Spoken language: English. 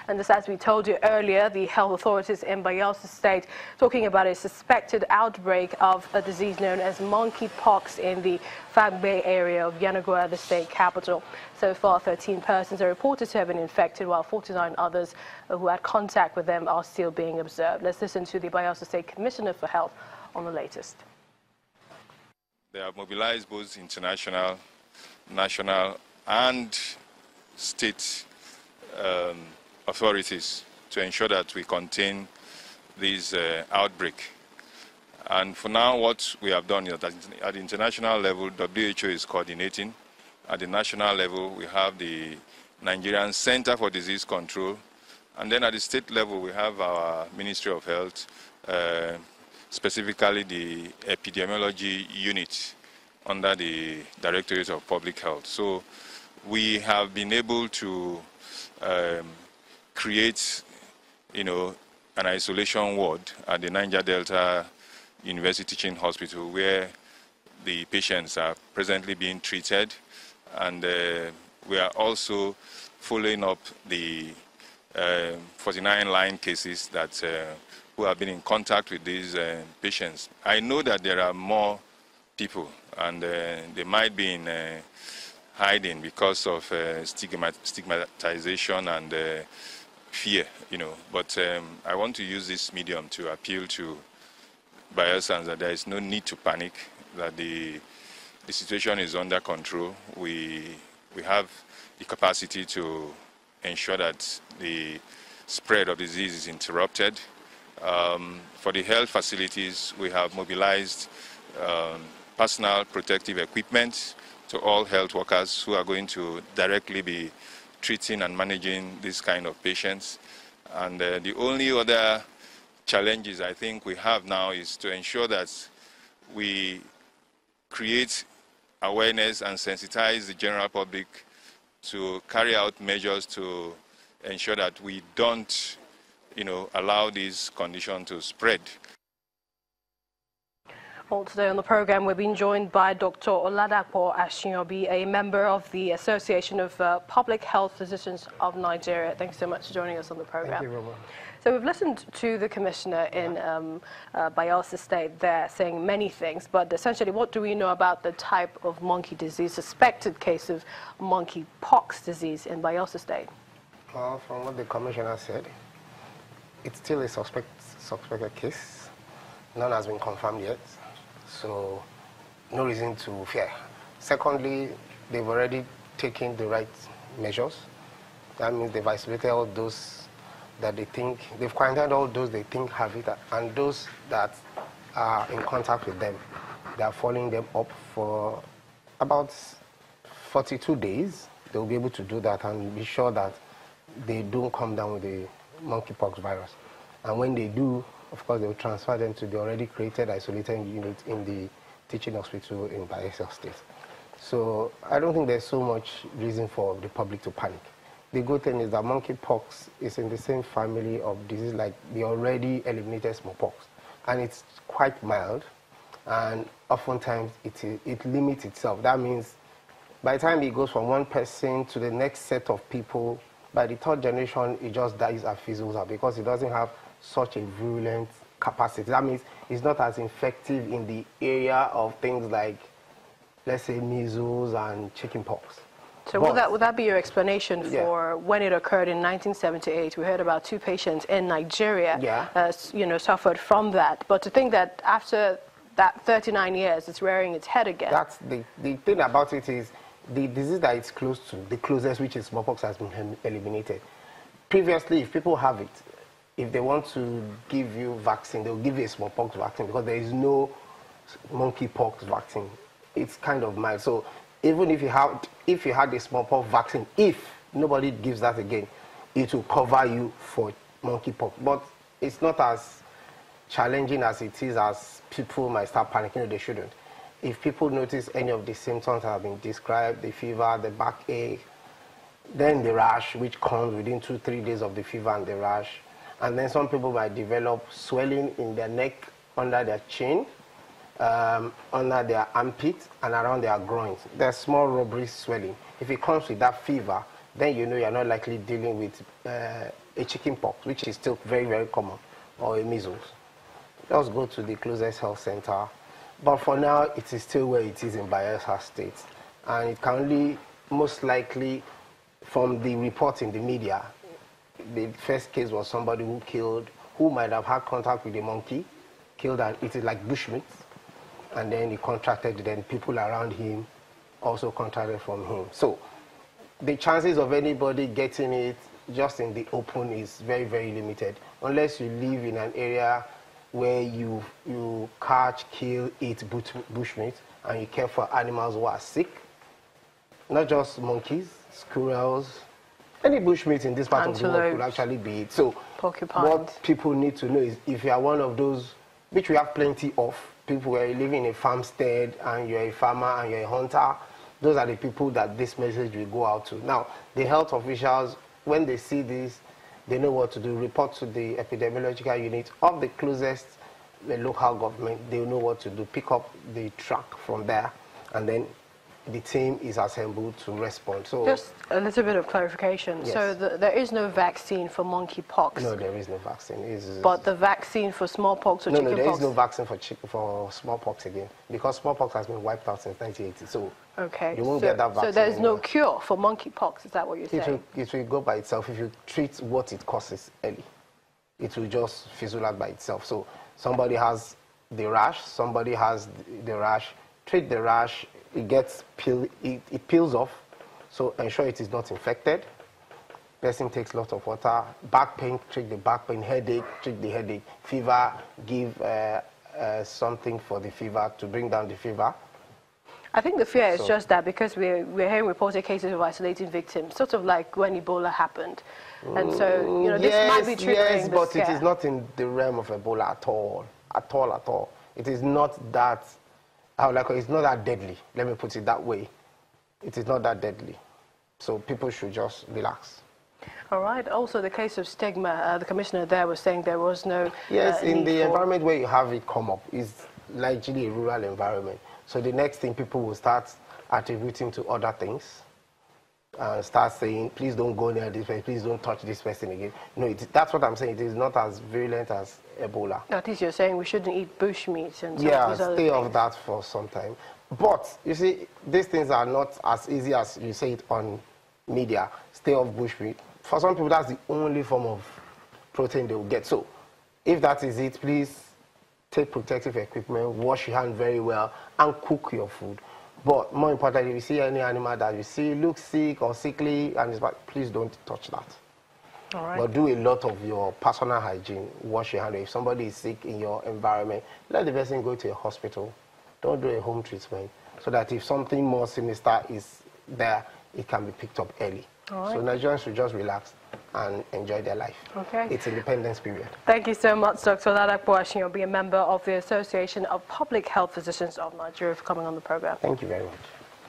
And just as we told you earlier, the health authorities in Bayelsa State talking about a suspected outbreak of a disease known as monkeypox in the Bay area of Yenagoa, the state capital. So far, 13 persons are reported to have been infected, while 49 others who had contact with them are still being observed. Let's listen to the Bayelsa State Commissioner for Health on the latest. They have mobilized both international, national, and state authorities to ensure that we contain this outbreak. And for now, what we have done is that at the international level, WHO is coordinating. At the national level, we have the Nigerian Center for Disease Control. And then at the state level, we have our Ministry of Health, specifically the epidemiology unit under the Directorate of Public Health. So we have been able to create, an isolation ward at the Niger Delta University Teaching Hospital where the patients are presently being treated. And we are also following up the 49 line cases that who have been in contact with these patients. I know that there are more people, and they might be in hiding because of stigmatization and fear, But I want to use this medium to appeal to Bayelsans that there is no need to panic, that the situation is under control. We have the capacity to ensure that the spread of disease is interrupted. For the health facilities, we have mobilized personal protective equipment to all health workers who are going to directly be treating and managing this kind of patients. And the only other challenges I think we have now is to ensure that we create awareness and sensitize the general public to carry out measures to ensure that we don't, allow this condition to spread. Well, today on the program, we've been joined by Dr. Oladapo Ashinobi, a member of the Association of Public Health Physicians of Nigeria. Thanks so much for joining us on the program. Thank you, Robert. So we've listened to the commissioner in Bayelsa State there saying many things, but essentially what do we know about the type of monkey disease, suspected case of monkeypox disease in Bayelsa State? Well, from what the commissioner said, it's still a suspected case. None has been confirmed yet, so no reason to fear. Secondly, they've already taken the right measures. That means they've isolated all those that they think, they've quarantined all those they think have it, and those that are in contact with them, they are following them up for about 42 days. They'll be able to do that and be sure that they don't come down with the monkeypox virus. And when they do, of course, they will transfer them to the already created isolated unit in the teaching hospital in Bayelsa State. So I don't think there's so much reason for the public to panic. The good thing is that monkeypox is in the same family of disease like the already eliminated smallpox. And it's quite mild, and oftentimes it limits itself. That means by the time it goes from one person to the next set of people, by the third generation, it just dies and fizzles out because it doesn't have such a virulent capacity. That means it's not as effective in the area of things like, let's say, measles and chickenpox. So would that be your explanation for when it occurred in 1978? We heard about 2 patients in Nigeria, suffered from that. But to think that after that 39 years, it's rearing its head again. That's the thing about it is the disease that it's close to, the closest, which is smallpox, has been eliminated. Previously, if people have it, if they want to give you vaccine, they'll give you a smallpox vaccine because there is no monkeypox vaccine. It's kind of mild. So even if you had a smallpox vaccine, if nobody gives that again, it will cover you for monkeypox. But it's not as challenging as it is as people might start panicking. They shouldn't. If people notice any of the symptoms that have been described, the fever, the backache, then the rash, which comes within 2-3 days of the fever and the rash, and then some people might develop swelling in their neck, under their chin, under their armpit, and around their groins. There's small rubbery swelling. If it comes with that fever, then you know you're not likely dealing with a chicken pox, which is still very, very common, or a measles. Just go to the closest health center. But for now, it is still where it is in Bayelsa State. And it can only, most likely, from the report in the media, the first case was somebody who might have had contact with a monkey, killed and it is like bushmeat, and then he contracted, then people around him also contracted from him. So the chances of anybody getting it just in the open is very, very limited, unless you live in an area where you catch, kill, eat bushmeat, and you care for animals who are sick, not just monkeys, squirrels, any bushmeat in this part of the world could actually be it. So porcupines. What people need to know is if you are one of those, which we have plenty of, people who are living in a farmstead and you're a farmer and you're a hunter, those are the people that this message will go out to. Now, the health officials, when they see this, they know what to do. Report to the epidemiological unit of the closest local government. They know what to do. Pick up the track from there, and then the team is assembled to respond. So just a little bit of clarification. Yes. So there is no vaccine for monkeypox. No, there is no vaccine. But the vaccine for smallpox or chickenpox? No, there is no vaccine for smallpox again, because smallpox has been wiped out since 1980. So okay, you won't get that vaccine. So there is no anymore. cure for monkeypox. Is that what you're saying? It will go by itself if you treat what it causes early. It will just fizzle out by itself. So somebody has the rash, somebody has the rash, treat the rash. It gets it peels off, so ensure it is not infected. Person takes lots of water. Back pain, treat the back pain. Headache, treat the headache. Fever, give something for the fever to bring down the fever. I think the fear is just that because we're hearing reported cases of isolating victims, sort of like when Ebola happened. And so, you know, this might be triggering yes, but the scare. it is not in the realm of Ebola at all. At all, at all. It is not that, it's not that deadly. Let me put it that way. It is not that deadly. So people should just relax. All right. Also, the case of stigma, the commissioner there was saying there was no yes, in the environment where you have it come up is largely a rural environment. So the next thing people will start attributing to other things. Start saying, please don't go near this person, please don't touch this person again. No, that's what I'm saying. It is not as virulent as Ebola. At least you're saying we shouldn't eat bushmeat and stay off that for some time. But, you see, these things are not as easy as you say it on media. Stay off bushmeat. For some people, that's the only form of protein they will get. So, if that is it, please take protective equipment, wash your hand very well, and cook your food. But more importantly, if you see any animal that you see looks sick or sickly, and it's bad, please don't touch that. All right. But do a lot of your personal hygiene. Wash your hand. If somebody is sick in your environment, let the person go to a hospital. Don't do a home treatment, so that if something more sinister is there, it can be picked up early. All right. So Nigerians should just relax and enjoy their life. Okay. It's independence period. Thank you so much, Dr. Oladapo Ashiyan, be a member of the Association of Public Health Physicians of Nigeria, for coming on the program. Thank you very much.